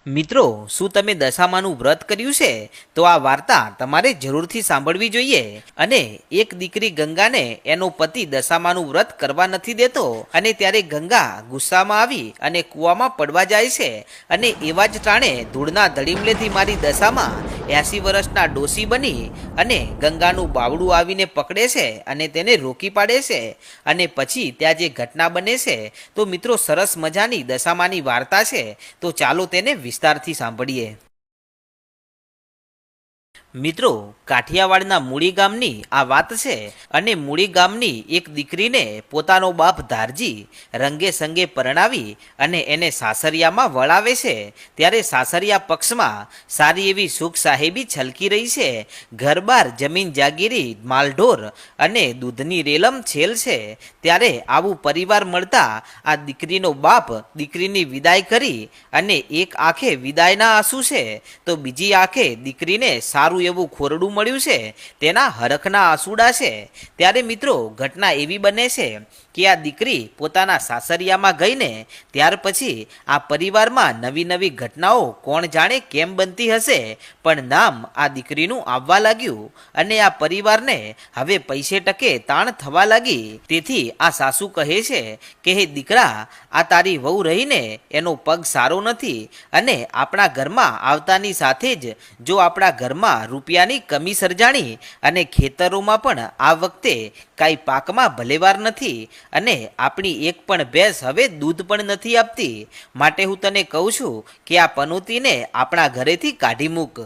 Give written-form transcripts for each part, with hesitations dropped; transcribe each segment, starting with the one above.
મિત્રો, શું તમે દશામાનું વ્રત કર્યું છે? તો આ વાર્તા તમારે જરૂરથી સાંભળવી જોઈએ. અને એક દીકરી ગંગાને એનો પતિ દશામાનું વ્રત કરવા નથી દેતો, અને ત્યારે ગંગા ગુસ્સામાં આવી અને કૂવામાં પડવા જાય છે. અને એવા જ ટાણે ધૂળના ધડીમલેથી મારી દશામાં 80 વર્ષના ડોસી બની અને ગંગાનું બાવડું આવીને પકડે છે અને તેને રોકી પાડે છે. અને પછી ત્યાં જે ઘટના બને છે, તો મિત્રો સરસ મજાની દશામાની વાર્તા છે. તો ચાલો તેને વિસ્તારથી સાંભળીએ. મિત્રો, કાઠિયાવાડના મૂળી ગામની આ વાત છે. અને મૂળી ગામની એક દીકરીને પોતાનો બાપ ધારજી રંગે સંગે પરણાવી અને એને સાસરિયામાં વળાવે છે. ત્યારે સાસરિયા પક્ષમાં સારી એવી સુખ સાહેબી છલકી રહી છે. ઘરબાર જમીન જાગીરી માલઢોર અને દૂધની રેલમ છેલ છે. ત્યારે આવું પરિવાર મળતા આ દીકરીનો બાપ દીકરીની વિદાય કરી અને એક આંખે વિદાયના આંસુ છે, તો બીજી આંખે દીકરીને સારું એવું ખોરડું મળ્યું છે, તેના હરખના આંસુડા છે. ત્યારે મિત્રો ઘટના એવી બને છે કે આ દીકરી પોતાના સાસરિયામાં ગઈને ત્યાર પછી આ પરિવારમાં નવી નવી ઘટનાઓ કોણ જાણે કેમ બનતી હશે, પણ નામ આ દીકરીનું આવવા લાગ્યું. અને આ પરિવારને હવે પૈસે ટકે તાણ થવા લાગી. તેથી આ સાસુ કહે છે કે હે દીકરા, આ તારી વહુ રહીને એનો પગ સારો નથી, અને આપણા ઘરમાં આવતાની સાથે જ જો આપણા ઘરમાં રૂપિયાની કમી સર્જાણી અને ખેતરોમાં પણ આ વખતે કાંઈ પાકમાં ભલેવાર નથી, અને આપણી એક પણ ભેંસ હવે દૂધ પણ નથી આપતી, માટે હું તને કહું છું કે આ પનોતીને આપણા ઘરેથી કાઢી મૂક.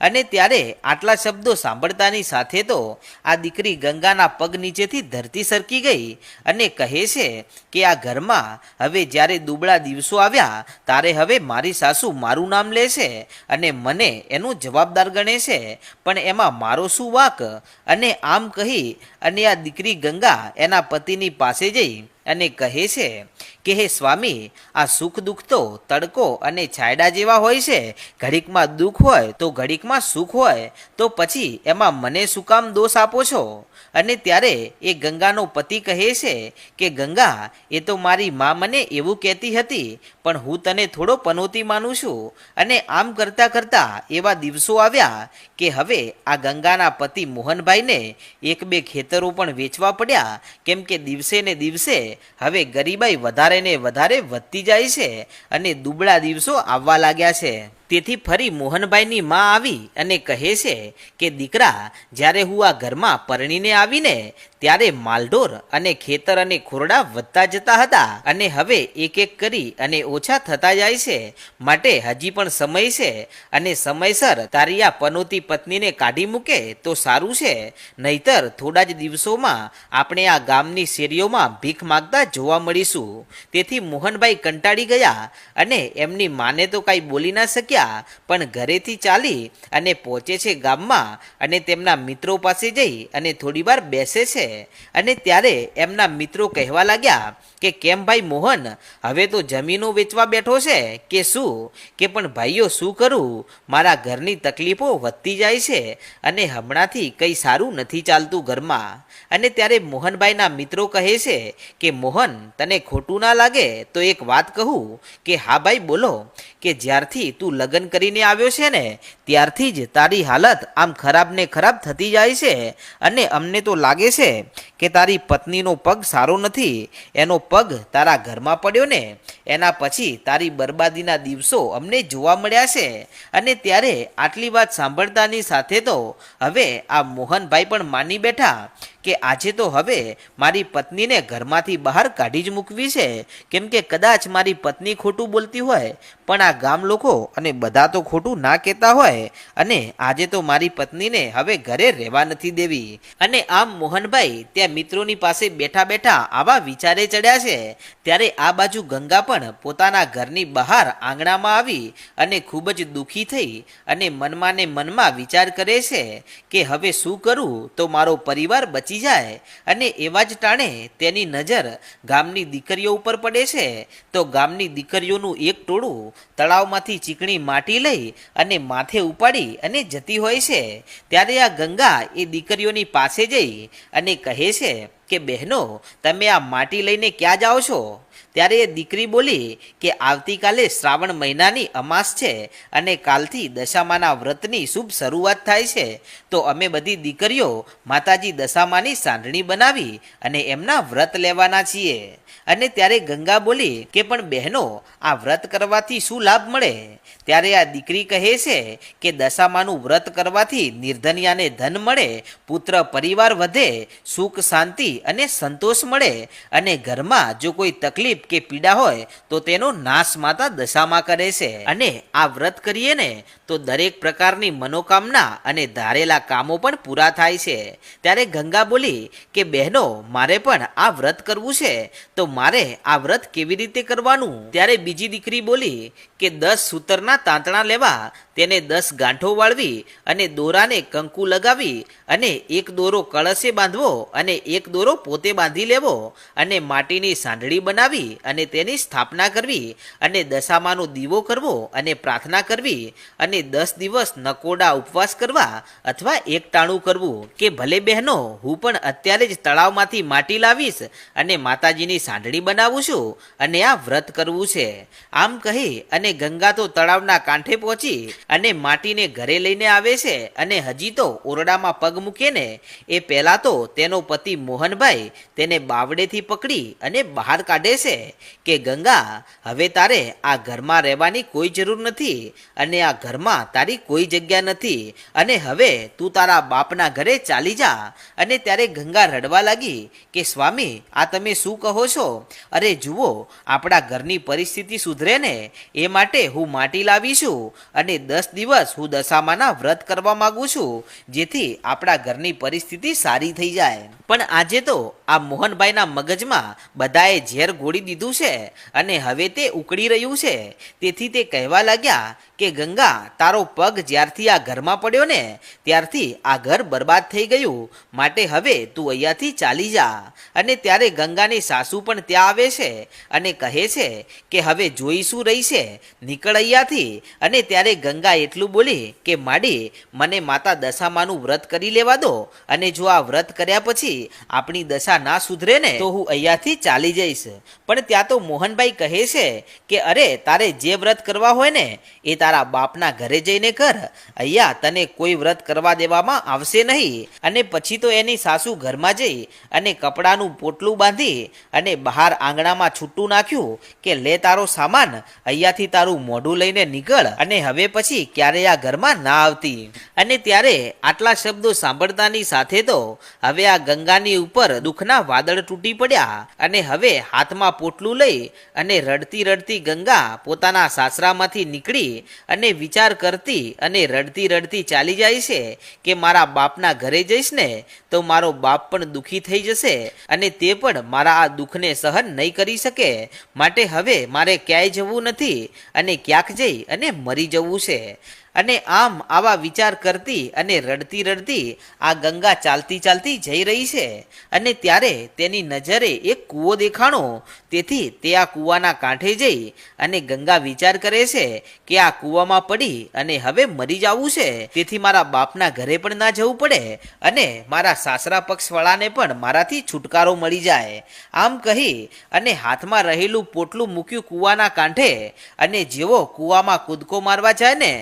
અને ત્યારે આટલા શબ્દો સાંભળતાની સાથે તો આ દીકરી ગંગાના પગ નીચેથી ધરતી સરકી ગઈ અને કહે છે કે આ ઘરમાં હવે જ્યારે દુબળા દિવસો આવ્યા ત્યારે હવે મારી સાસુ મારું નામ લે છે અને મને એનું જવાબદાર ગણે છે, પણ એમાં મારો શું વાંક? અને આમ કહી અને આ દીકરી ગંગા એના પતિની પાસે જઈ અને કહે છે કે હે સ્વામી, આ સુખ દુઃખ તો તડકો અને છાયડા જેવા હોય છે. ઘડીકમાં દુઃખ હોય તો ઘડીકમાં સુખ હોય, તો પછી એમાં મને શું કામ દોષ આપો છો? અને ત્યારે એ ગંગાનો પતિ કહે છે કે ગંગા, એ તો મારી મા મને એવું કહેતી હતી, પણ હું તને થોડો પનોતી માનું છું. અને આમ કરતાં કરતાં એવા દિવસો આવ્યા કે હવે આ ગંગાના પતિ મોહનભાઈને એક બે ખેતરો પણ વેચવા પડ્યા, કેમ કે દિવસે ને દિવસે હવે ગરીબાઈ વધારે ને વધારે વધતી જાય છે અને દુબળા દિવસો આવવા લાગ્યા છે. તેથી ફરી મોહનભાઈની માં આવી અને કહે છે કે દીકરા, જ્યારે હું આ ઘરમાં પરણીને આવીને ત્યારે માલઢોર અને ખેતર અને ખોરડા વધતા જતા હતા, અને હવે એક એક કરી અને ઓછા થતા જાય છે. માટે હજી પણ સમય છે, અને સમયસર તારી આ પનોતી પત્નીને કાઢી મૂકે તો સારું છે, નહીતર થોડા જ દિવસોમાં આપણે આ ગામની શેરીઓમાં ભીખ માગતા જોવા મળીશું. તેથી મોહનભાઈ કંટાળી ગયા અને એમની માને તો કાંઈ બોલી ના શક્યા, પણ ઘરેથી ચાલી અને પહોંચે છે ગામમાં અને તેમના મિત્રો પાસે જઈ અને થોડી વાર બેસે છે. અને ત્યારે એમના મિત્રો કહેવા લાગ્યા કે કેમ ભાઈ મોહન, હવે તો જમીનો વેચવા બેઠો છે કે શું? કે પણ ભાઈઓ શું કરું, મારા ઘરની તકલીફો વધતી જાય છે અને હમણાંથી કંઈ સારું નથી ચાલતું ઘરમાં. અને ત્યારે મોહનભાઈના મિત્રો કહે છે કે મોહન, તને ખોટું ના લાગે તો એક વાત કહું? કે હા ભાઈ બોલો. કે જ્યારથી તું લગ્ન કરીને આવ્યો છે ને ત્યારથી જ તારી હાલત આમ ખરાબ ને ખરાબ થતી જાય છે, અને અમને તો લાગે છે કે તારી પત્નીનો પગ સારો નથી. એનો પગ તારા ઘરમાં પડ્યો ને એના પછી તારી બરબાદીના દિવસો અમને જોવા મળ્યા છે. અને ત્યારે આટલી વાત સાંભળતાની સાથે તો હવે આ મોહનભાઈ પણ માની બેઠા કે આજે તો હવે મારી પત્નીને ઘરમાંથી બહાર કાઢી જ મૂકવી છે, કેમ કે કદાચ મારી પત્ની ખોટું બોલતી હોય પણ આ ગામ લોકો અને બધા તો ખોટું ના કહેતા હોય, અને આજે તો મારી પત્નીને હવે ઘરે રહેવા નથી દેવી. અને આમ મોહનભાઈ ત્યાં મિત્રોની પાસે બેઠા બેઠા આવા વિચારે ચડ્યા છે. ત્યારે આ બાજુ ગંગા પણ પોતાના ઘરની બહાર આંગણામાં આવી અને ખૂબ જ દુઃખી થઈ અને મનમાં ને મનમાં વિચાર કરે છે કે હવે શું કરું તો મારો પરિવાર બચી જાય. અને એવા જ ટાણે તેની નજર ગામની દીકરીઓ ઉપર પડે છે. તો ગામની દીકરીઓનું એક ટોળું તળાવમાંથી ચીકણી માટી લઈ અને માથે ઉપાડી અને જતી હોય છે. ત્યારે આ ગંગા એ દીકરીઓની પાસે જઈ અને કહે છે કે બહેનો, તમે આ માટી લઈને ક્યાં જાઓ છો? ત્યારે એ દીકરી બોલી કે આવતીકાલે શ્રાવણ મહિનાની અમાસ છે અને કાલથી દશામાના વ્રતની શુભ શરૂઆત થાય છે, તો અમે બધી દીકરીઓ માતાજી દશામાની સાંઢણી બનાવી અને એમના વ્રત લેવાના છીએ. અને ત્યારે ગંગા બોલી કે પણ બહેનો, આ વ્રત કરવાથી શું લાભ મળે? ત્યારે આ દીકરી કહે છે કે દશામાનું વ્રત કરવાથી નિર્ધનિયાને ધન મળે, પુત્ર પરિવાર વધે, સુખ શાંતિ અને સંતોષ મળે, અને ઘરમાં જો કોઈ તકલીફ કે પીડા હોય તો તેનો નાશ માતા દશામાં કરે છે. અને આ વ્રત કરીએ ને તો દરેક પ્રકારની મનોકામના અને ધારેલા કામો પણ પૂરા થાય છે. ત્યારે ગંગા બોલી કે બહેનો, મારે પણ આ વ્રત કરવું છે, તો મારે આ વ્રત કેવી રીતે કરવાનું? ત્યારે બીજી દીકરી બોલી કે 10 સૂતરના તાંતણા લેવા, તેને 10 ગાંઠો વાળવી અને દોરાને કંકુ લગાવી અને એક દોરો કળશે બાંધવો અને એક દોરો પોતે બાંધી લેવો અને માટીની સાંઢળી બનાવી અને તેની સ્થાપના કરવી અને દશામાનો દીવો કરવો અને પ્રાર્થના કરવી અને 10 દિવસ નકોડા ઉપવાસ કરવા અથવા એકટાણું કરવું કે ભલે બહેનો, હું પણ અત્યારે જ તળાવમાંથી માટી લાવીશ અને માતાજીની સાંઢળી બનાવું છું અને આ વ્રત કરવું છે. આમ કહી અને ગંગા તો તળાવના કાંઠે પહોંચી અને માટીને ઘરે લઈને આવે છે. અને હજી તો ઓરડામાં પગ મૂકે ને એ પહેલા તો તેનો પતિ મોહનભાઈ તેને બાવડેથી પકડી અને બહાર કાઢે છે કે ગંગા, હવે તારે આ ઘરમાં રહેવાની કોઈ જરૂર નથી અને આ ઘરમાં તારી કોઈ જગ્યા નથી અને હવે તું તારા બાપના ઘરે ચાલી જા. અને ત્યારે ગંગા રડવા લાગી કે સ્વામી, આ તમે શું કહો છો? અરે જુઓ, આપણા ઘરની પરિસ્થિતિ સુધરે ને એ માટે હું માટી લાવી છું અને 10 દિવસ હું દશામાના વ્રત કરવા માંગુ છું, જેથી આપણા ઘરની પરિસ્થિતિ સારી થઈ જાય. પણ આજે તો આ મોહનભાઈના મગજમાં બધાએ ઝેર ઘોડી દીધું છે અને હવે તે ઉકળી રહ્યું છે. તેથી તે કહેવા લાગ્યા કે ગંગા, તારો પગ જ્યારથી આ ઘરમાં પડ્યો ને ત્યારથી આ ઘર બરબાદ થઈ ગયું, માટે હવે તું અહીંયાથી ચાલી જા. અને ત્યારે ગંગાની સાસુ પણ ત્યાં આવે છે અને કહે છે કે હવે જોઈ શું રહી છે, નીકળ અહીંયાથી. અને ત્યારે ગંગા એટલું બોલી કે માડી, મને માતા દશામાનું વ્રત કરી લેવા દો અને જો આ વ્રત કર્યા પછી આપણી દશા ના સુધરે ને તો હું અહીંયાથી ચાલી જઈશ. પણ ત્યાં તો મોહનભાઈ કહે છે કે અરે, તારે જે વ્રત કરવા હોય ને એ તારા બાપના ઘરે જઈને કર, અહીંયા તને કોઈ વ્રત કરવા દેવામાં આવશે નહીં. અને પછી તો એની સાસુ ઘરમાં જઈ અને કપડાનું પોટલું બાંધી અને બહાર આંગણામાં છૂટું નાખ્યું કે લે તારો સામાન, અહીંયાથી તારું મોઢું લઈને નીકળ અને હવે પછી ક્યારેય આ ઘરમાં ના આવતી. અને ત્યારે આટલા શબ્દો સાંભળતાની સાથે તો હવે આ ગંગાની ઉપર દુઃખના વાદળ તૂટી પડ્યા અને હવે હાથમાં પોટલું લઈ અને રડતી રડતી ગંગા પોતાના સાસરામાંથી નીકળી અને વિચાર કરતી અને રડતી રડતી ચાલી જાય છે કે મારા બાપના ઘરે જઈશ ને તો મારો બાપ પણ દુઃખી થઈ જશે અને તે પણ મારા આ દુઃખને સહન નહીં કરી શકે, માટે હવે મારે ક્યાંય જવું નથી અને ક્યાંક જઈ અને મરી જવું છે. અને આમ આવા વિચાર કરતી અને રડતી રડતી આ ગંગા ચાલતી ચાલતી જઈ રહી છે. અને ત્યારે તેની નજરે એક કૂવો દેખાણો. તેથી તે આ કૂવાના કાંઠે જઈ અને ગંગા વિચાર કરે છે કે આ કૂવામાં પડી અને હવે મરી જવું છે, તેથી મારા બાપના ઘરે પણ ના જવું પડે અને મારા સાસરા પક્ષવાળાને પણ મારાથી છુટકારો મળી જાય. આમ કહી અને હાથમાં રહેલું પોટલું મૂક્યું કૂવાના કાંઠે અને જેવો કૂવામાં કૂદકો મારવા જાય ને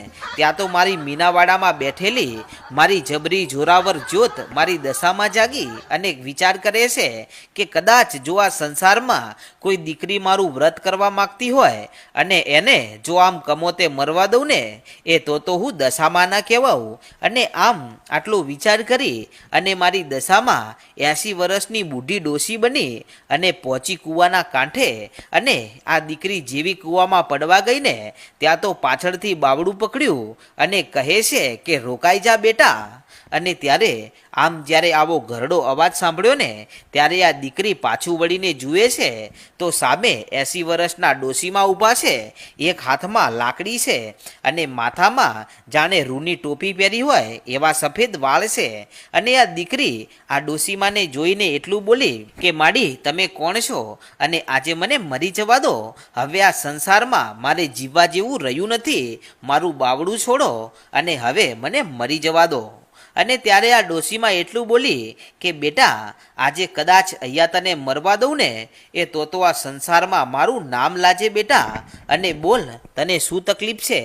ત્યાં તો મારી મીનાવાડામાં બેઠેલી મારી જબરી જોરાવર જ્યોત મારી દશામાં જાગી અને વિચાર કરે છે કે કદાચ જો આ સંસારમાં કોઈ દીકરી મારું વ્રત કરવા માંગતી હોય અને એને જો આમ કમોતે મરવા દઉં ને એ તો હું દશામાં ના કહેવાઉં. અને આમ આટલો વિચાર કરી અને મારી દશામાં 80 વર્ષની બુઢી ડોશી બની અને પહોંચી કૂવાના કાંઠે. અને આ દીકરી જેવી કૂવામાં પડવા ગઈ ને ત્યાં તો પાછળથી બાવડું પકડ્યું અને કહે છે કે રોકાઈ જા બેટા. અને ત્યારે આમ જ્યારે આવો ઘરડો અવાજ સાંભળ્યો ને ત્યારે આ દીકરી પાછું વળીને જુએ છે તો સામે 80 વર્ષના ડોશીમાં ઊભા છે. એક હાથમાં લાકડી છે અને માથામાં જાણે રૂની ટોપી પહેરી હોય એવા સફેદ વાળ છે. અને આ દીકરી આ ડોશીમાને જોઈને એટલું બોલી કે માડી, તમે કોણ છો અને આજે મને મરી જવા દો. હવે આ સંસારમાં મારે જીવવા જેવું રહ્યું નથી, મારું બાવડું છોડો અને હવે મને મરી જવા દો. અને ત્યારે આ ડોશીમાં એટલું બોલી કે બેટા આજે કદાચ અહીંયા તને મરવા દઉં ને એ તો આ સંસારમાં મારું નામ લાજે બેટા, અને બોલ તને શું તકલીફ છે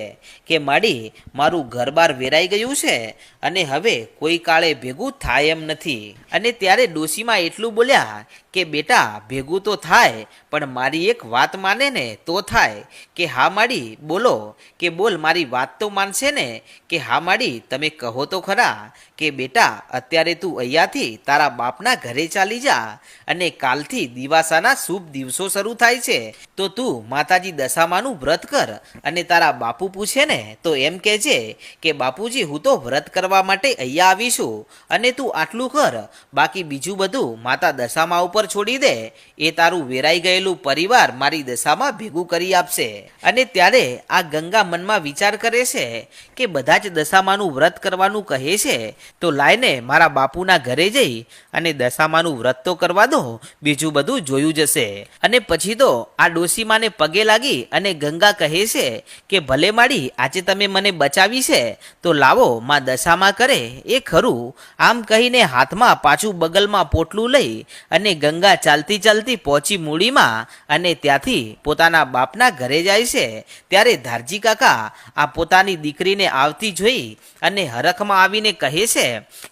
કે માડી મારું ઘર-બાર વેરાઈ ગયું છે અને હવે કોઈ કાળે ભેગું થાય એમ નથી. અને ત્યારે ડોશીમાં એટલું બોલ્યા કે બેટા ભેગું તો થાય પણ મારી એક વાત માને ને તો થાય. કે હા માડી બોલો, કે બોલ મારી વાત તો માનશે ને. કે હા માડી તમે કહો તો ખરા કે બેટા અત્યારે તું અહીંયાથી તારા બાપના ઘરે ચાલી જા અને કાલથી દિવાસાના શુભ દિવસો શરૂ થાય છે તો તું માતાજી દશામાનું વ્રત કર અને તારા બાપુ પૂછે ને તો એમ કહેજે કે બાપુજી હું તો વ્રત કરવા માટે અહીંયા આવીશું અને તું આટલું કર, બાકી બીજું બધું માતા દશામા ઉપર છોડી દે, એ તારું વેરાઈ ગયેલું પરિવાર મારી દશામાં ભેગું કરી આપશે. અને ત્યારે આ ગંગા મનમાં વિચાર કરે છે કે બધા જ દશામાનું વ્રત કરવાનું કહે છે તો લાઈને મારા બાપુના ઘરે જઈ અને દશામાનું વ્રત તો કરવા દો, બીજું બધું જોયું જશે. અને પછી તો આ ડોશીમાને પગે લાગી અને ગંગા કહે છે કે ભલે માડી આજે તમે મને બચાવી છે તો લાવો માં દશામાં કરે એ ખરું. આમ કહીને હાથમાં પાછું બગલમાં પોટલું લઈ અને ગંગા ચાલતી ચાલતી પહોંચી મૂડીમાં અને ત્યાંથી પોતાના બાપના ઘરે જાય છે. ત્યારે ધારજી કાકા આ પોતાની દીકરીને આવતી જોઈ અને હરખમાં આવીને કહે છે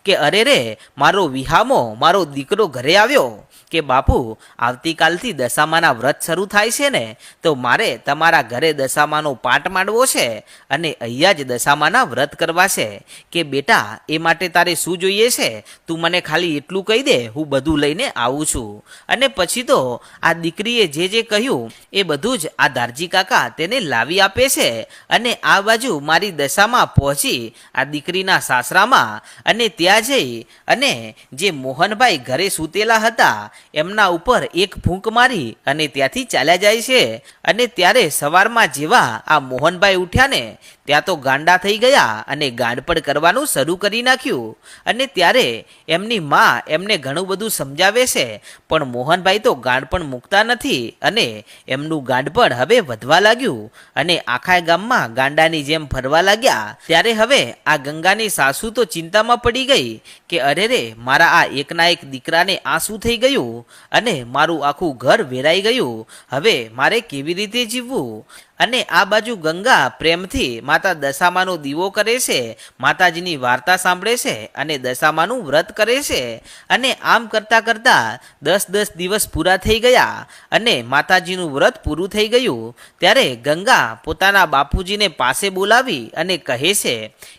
કે અરે રે મારો વિહામો, મારો દીકરો ઘરે આવ્યો. કે બાપુ આવતીકાલથી દશામાના વ્રત શરૂ થાય છે ને તો મારે તમારા ઘરે દશામાનો પાઠ માંડવો છે અને અહીંયા જ દશામાના વ્રત કરવા છે. કે બેટા એ માટે તારે શું જોઈએ છે તું મને ખાલી એટલું કહી દે, હું બધું લઈને આવું છું. અને પછી તો આ દીકરીએ જે કહ્યું એ બધું જ આ ધારજી કાકા તેને લાવી આપે છે. અને આ બાજુ મારી દશામાં પહોંચી આ દીકરીના સાસરામાં અને ત્યાં જઈ અને જે મોહનભાઈ ઘરે સૂતેલા હતા એમના ઉપર એક ફૂંક મારી અને ત્યાંથી ચાલ્યા જાય છે. અને ત્યારે સવારમાં જેવા આ મોહનભાઈ ઉઠ્યા ને ત્યાં તો ગાંડા થઈ ગયા અને ગાંડપણ કરવાનું શરૂ કરી નાખ્યું. અને ત્યારે એમની માં એમને ઘણું બધું સમજાવે છે પણ મોહનભાઈ તો ગાંડપણ મૂકતા નથી અને એમનું ગાંડપણ હવે વધવા લાગ્યું અને આખા ગામમાં ગાંડાની જેમ ફરવા લાગ્યા. ત્યારે હવે આ ગંગાની સાસુ તો ચિંતામાં પડી ગઈ કે અરે રે મારા આ એકના એક દીકરાને આ શું થઈ ગયું અને મારું આખું ઘર વેરાઈ ગયું, હવે મારે કેવી રીતે જીવવું. અને આ બાજુ ગંગા પ્રેમથી માતા દશામાનો દીવો કરે છે, માતાજીની વાર્તા સાંભળે છે અને દશામાનું વ્રત કરે છે. અને આમ કરતાં કરતાં 10 દિવસ પૂરા થઈ ગયા અને માતાજીનું વ્રત પૂરું થઈ ગયું. ત્યારે ગંગા પોતાના બાપુજીને પાસે બોલાવી અને કહે છે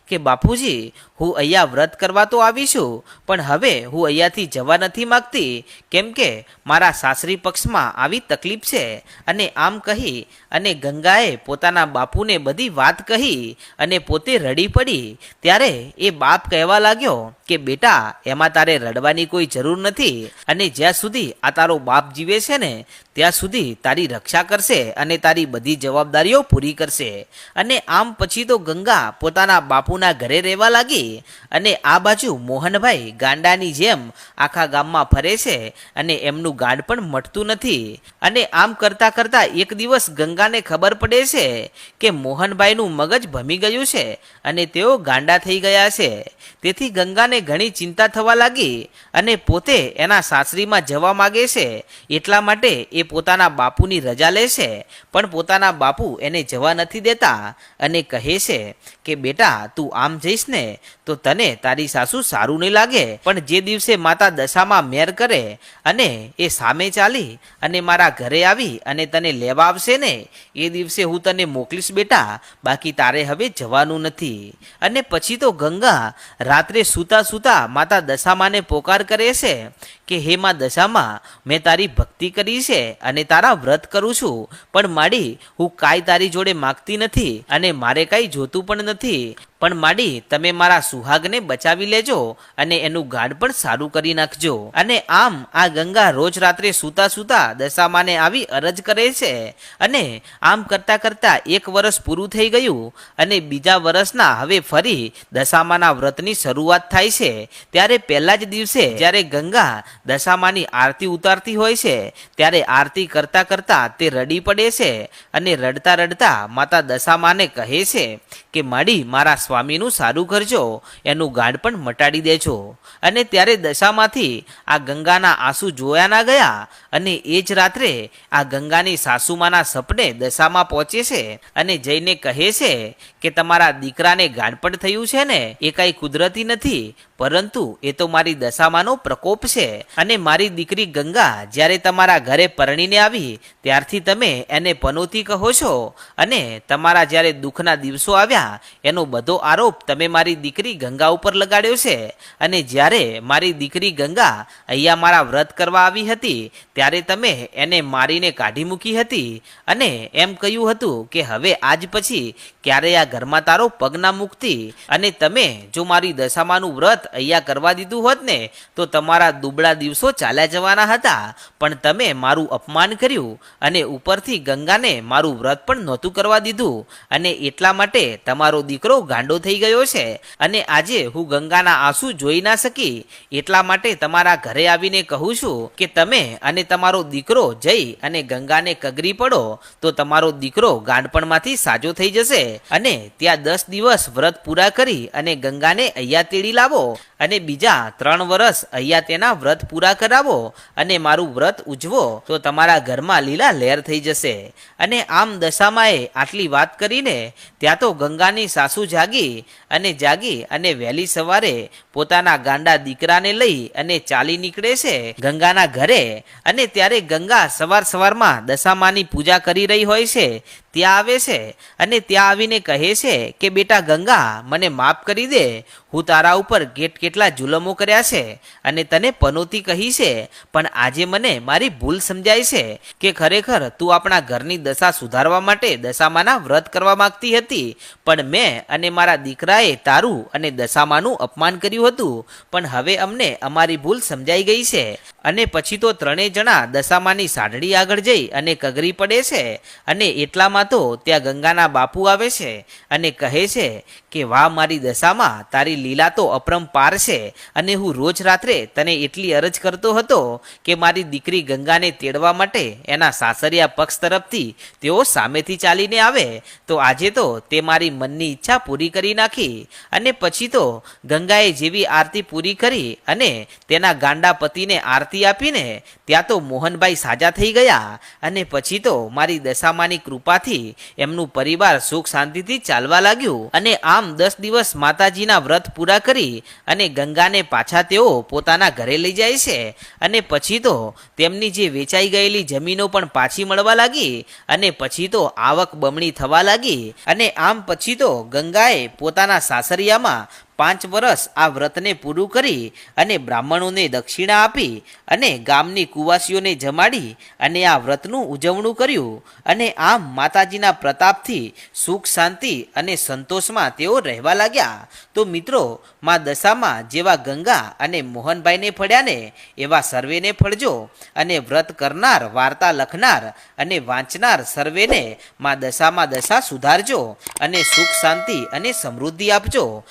કે બાપુજી હું અહીંયા વ્રત કરવા તો આવી છું પણ હવે હું અહીંયાથી જવા નથી માગતી કેમ કે મારા સાસરી પક્ષમાં આવી તકલીફ છે. અને આમ કહી અને ગંગાએ પોતાના બાપુને બધી વાત કહી અને પોતે રડી પડી. ત્યારે એ બાપ કહેવા લાગ્યો કે બેટા એમાં તારે રડવાની કોઈ જરૂર નથી અને જ્યાં સુધી આ તારો બાપ જીવે છે ને ત્યાં સુધી તારી રક્ષા કરશે અને તારી બધી જવાબદારીઓ પૂરી કરશે. અને આમ પછી તો ગંગા પોતાના બાપુના ઘરે રહેવા લાગી અને આ બાજુ મોહનભાઈ ગાંડાની જેમ આખા ગામમાં ફરે છે અને એમનું ગાંડ પણ મટતું નથી. અને આમ કરતાં કરતાં એક દિવસ ગંગાને ખબર પડે છે કે મોહનભાઈનું મગજ ભમી ગયું છે અને તેઓ ગાંડા થઈ ગયા છે. તેથી ગંગાને ઘણી ચિંતા થવા લાગી અને પોતે એના સાસરીમાં જવા માગે છે. એટલા માટે એ પોતાના બાપુની રજા લે છે પણ પોતાના બાપુ એને જવા નથી દેતા અને કહે છે કે બેટા તું આમ જઈશ ને તો તને તારી સાસુ સારું નહીં લાગે, પણ જે દિવસે માતા દશામાં મેર કરે અને એ સામે ચાલી અને મારા ઘરે આવી અને તને લેવા આવશે ને એ દિવસે હું તને મોકલીશ બેટા, બાકી તારે હવે જવાનું નથી. અને પછી તો ગંગા રાત્રે સૂતા સૂતા માતા દશામાને પોકાર કરે છે કે હે માં દશામાં મેં તારી ભક્તિ કરી છે અને તારા વ્રત કરું છું પણ માડી હું કાંઈ તારી જોડે માગતી નથી અને મારે કાંઈ જોતું પણ નથી, પણ માડી તમે મારા સુહાગને બચાવી લેજો અને એનું ગાઢ પણ સારું કરી નાખજો. અને આમ આ ગંગા રોજ રાત્રે સૂતા સૂતા દશામાને આવી અરજ કરે છે. અને આમ કરતાં કરતાં 1 વર્ષ પૂરું થઈ ગયું અને બીજા વર્ષના હવે ફરી દશામાના વ્રતની શરૂઆત થાય છે. ત્યારે પહેલા જ દિવસે જ્યારે ગંગા દશામાની આરતી ઉતારતી હોય છે ત્યારે આરતી કરતાં કરતાં તે રડી પડે છે અને રડતા રડતા માતા દશામાને કહે છે કે માડી મારા સ્વામીનું સારું કરજો, એનું ગાઢ પણ મટાડી દેજો. અને ત્યારે દશામાંથી આ ગંગાના આંસુ જોયા ના ગયા. અને એ જ રાત્રે આ ગંગાની સાસુમાના સપને દશામાં પહોંચે છે અને જઈને કહે છે કે તમારા દીકરાને ગાઢપણ થયું છે ને, એ કાંઈ કુદરતી નથી, પરંતુ એ તો મારી દશામાંનો પ્રકોપ છે. અને મારી દીકરી ગંગા જ્યારે તમારા ઘરે પરણીને આવી ત્યારથી તમે એને પનોતી કહો છો, અને તમારા જ્યારે દુઃખના દિવસો આવ્યા એનો બધો આરોપ તમે મારી દીકરી ગંગા ઉપર લગાડ્યો છે. અને જ્યારે મારી દીકરી ગંગા અહીંયા મારા વ્રત કરવા આવી હતી ત્યારે તમે એને મારીને કાઢી મૂકી હતી અને એમ કહ્યું હતું કે હવે આજ પછી ક્યારે આ ઘરમાં તારો પગ ના મૂકતી. અને તમે જો મારી દશામાનું વ્રત અહીંયા કરવા દીધું હોત ને તો તમારા દુબળા દિવસો ચાલ્યા જવાના હતા, પણ તમે મારું અપમાન કર્યું અને ઉપરથી ગંગાને મારું વ્રત પણ નહોતું કરવા દીધું, અને એટલા માટે તમારો દીકરો ગાંડો થઈ ગયો છે. અને આજે હું ગંગાના આંસુ જોઈ ના શકી, એટલા માટે તમારા ઘરે આવીને કહું છું કે તમે અને તમારો દીકરો જઈ અને ગંગાને કગરી પડો તો તમારો દીકરો ગાંડપણમાંથી સાજો થઈ જશે. અને ત્યાં 10 દિવસ વ્રત પૂરા કરી અને ગંગાને અહીંયા તેડી લાવો અને બીજા 3 વર્ષ અહીંયા તેના વ્રત પૂરા કરાવો અને મારું વ્રત ઉજવો તો તમારા ઘરમાં લીલા લહેર થઈ જશે. અને આમ દશામાએ આટલી વાત કરીને ત્યાં તો ગંગાની સાસુ જાગી અને વહેલી સવારે પોતાના ગાંડા દીકરાને લઈ અને ચાલી નીકળે છે ગંગાના ઘરે. અને ત્યારે ગંગા સવારમાં દશામાની પૂજા કરી રહી હોય છે ત્યાં આવે છે અને ત્યાં આવીને કહે છે કે બેટા ગંગા, મને માફ કરી દે, હું તારા ઉપર કેટલા જુલમો કર્યા છે અને તને પનોતી કહી છે, પણ આજે મને મારી ભૂલ સમજાય છે કે ખરેખર તું આપણા ઘરની દશા સુધારવા માટે દશામાના વ્રત કરવા માંગતી હતી, પણ મેં અને મારા દીકરાએ તારું અને દશામાનું અપમાન કર્યું હતું, પણ હવે અમને અમારી ભૂલ સમજાઈ ગઈ છે. અને પછી તો ત્રણેય જણા દશામાની સાઢળી આગળ જઈ અને કગરી પડે છે. અને એટલામાં તો ત્યાં ગંગાના બાપુ આવે છે અને કહે છે કે વાહ મારી દશામાં, તારી લીલા તો અપરંપાર છે. અને હું રોજ રાત્રે તને એટલી અરજ કરતો હતો કે મારી દીકરી ગંગાને તેડવા માટે એના સાસરિયા પક્ષ તરફથી તેઓ સામેથી ચાલીને આવે, તો આજે તો તે મારી મનની ઈચ્છા પૂરી કરી નાખી. અને પછી તો ગંગાએ જેવી આરતી પૂરી કરી અને તેના ગાંડા પતિને આરતી આપીને ત્યાં તો મોહનભાઈ સાજા થઈ ગયા. અને પછી તો મારી દશામાની કૃપાથી એમનું પરિવાર સુખ શાંતિથી ચાલવા લાગ્યું. અને આમ 10 દિવસ માતાજીના વ્રત પૂરા કરી અને ગંગાને પાછા તેઓ પોતાના ઘરે લઈ જાય છે. અને પછી તો તેમની જે વેચાઈ ગયેલી જમીનો પણ પાછી મળવા લાગી અને પછી તો આવક બમણી થવા લાગી. અને આમ પછી તો ગંગાએ પોતાના સાસરિયામાં 5 વર્ષ આ વ્રતને પૂરું કરી અને બ્રાહ્મણોને દક્ષિણા આપી અને ગામની કુવાસીઓને જમાડી અને આ વ્રતનું ઉજવણું કર્યું. અને આમ માતાજીના પ્રતાપથી સુખ શાંતિ અને સંતોષમાં તેઓ રહેવા લાગ્યા. તો મિત્રો, માં દશામાં જેવા ગંગા અને મોહનભાઈને ફળ્યા ને એવા સર્વેને ફળજો. અને વ્રત કરનાર, વાર્તા લખનાર અને વાંચનાર સર્વેને માં દશામાં દશા સુધારજો અને સુખ શાંતિ અને સમૃદ્ધિ આપજો.